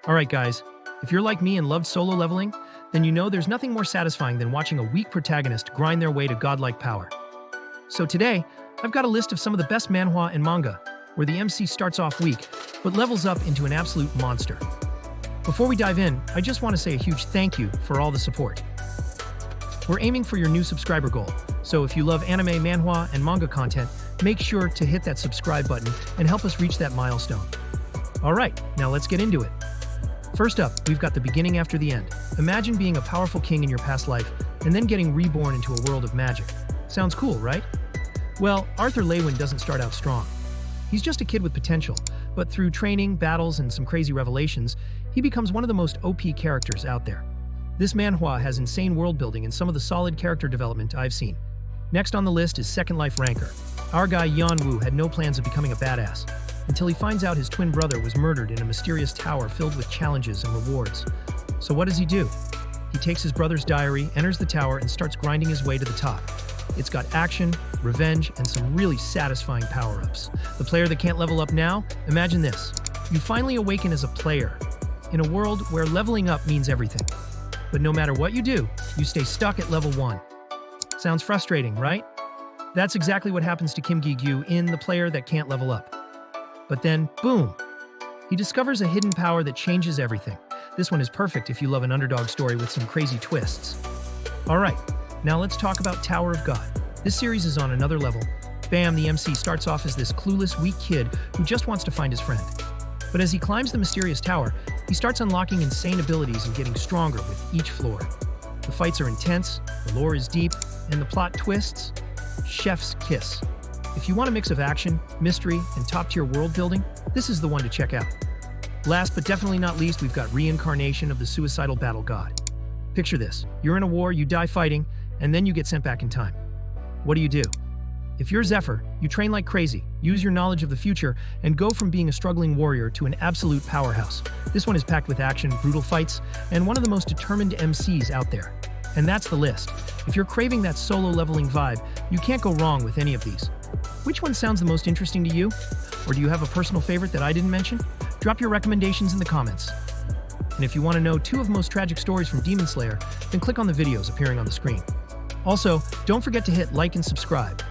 Alright guys, if you're like me and loved solo leveling, then you know there's nothing more satisfying than watching a weak protagonist grind their way to godlike power. So today, I've got a list of some of the best manhwa and manga, where the MC starts off weak, but levels up into an absolute monster. Before we dive in, I just want to say a huge thank you for all the support. We're aiming for your new subscriber goal, so if you love anime, manhwa, and manga content, make sure to hit that subscribe button and help us reach that milestone. Alright, now let's get into it. First up, we've got the beginning after the end. Imagine being a powerful king in your past life, and then getting reborn into a world of magic. Sounds cool, right? Well, Arthur Lewin doesn't start out strong. He's just a kid with potential, but through training, battles, and some crazy revelations, he becomes one of the most OP characters out there. This manhwa has insane world building and some of the solid character development I've seen. Next on the list is Second Life Ranker. Our guy Yan Wu had no plans of becoming a badass, until he finds out his twin brother was murdered in a mysterious tower filled with challenges and rewards. So what does he do? He takes his brother's diary, enters the tower, and starts grinding his way to the top. It's got action, revenge, and some really satisfying power-ups. The player that can't level up now? Imagine this. You finally awaken as a player, in a world where leveling up means everything. But no matter what you do, you stay stuck at level 1. Sounds frustrating, right? That's exactly what happens to Kim Gi-gyu in The Player That Can't Level Up. But then, boom! He discovers a hidden power that changes everything. This one is perfect if you love an underdog story with some crazy twists. Alright, now let's talk about Tower of God. This series is on another level. Bam, the MC starts off as this clueless, weak kid who just wants to find his friend. But as he climbs the mysterious tower, he starts unlocking insane abilities and getting stronger with each floor. The fights are intense, the lore is deep, and the plot twists. Chef's kiss. If you want a mix of action, mystery, and top-tier world building, this is the one to check out. Last but definitely not least, we've got Reincarnation of the Suicidal Battle God. Picture this. You're in a war, you die fighting, and then you get sent back in time. What do? If you're Zephyr, you train like crazy, use your knowledge of the future, and go from being a struggling warrior to an absolute powerhouse. This one is packed with action, brutal fights, and one of the most determined MCs out there. And that's the list. If you're craving that solo leveling vibe, you can't go wrong with any of these. Which one sounds the most interesting to you? Or do you have a personal favorite that I didn't mention? Drop your recommendations in the comments. And if you want to know 2 of the most tragic stories from Demon Slayer, then click on the videos appearing on the screen. Also, don't forget to hit like and subscribe.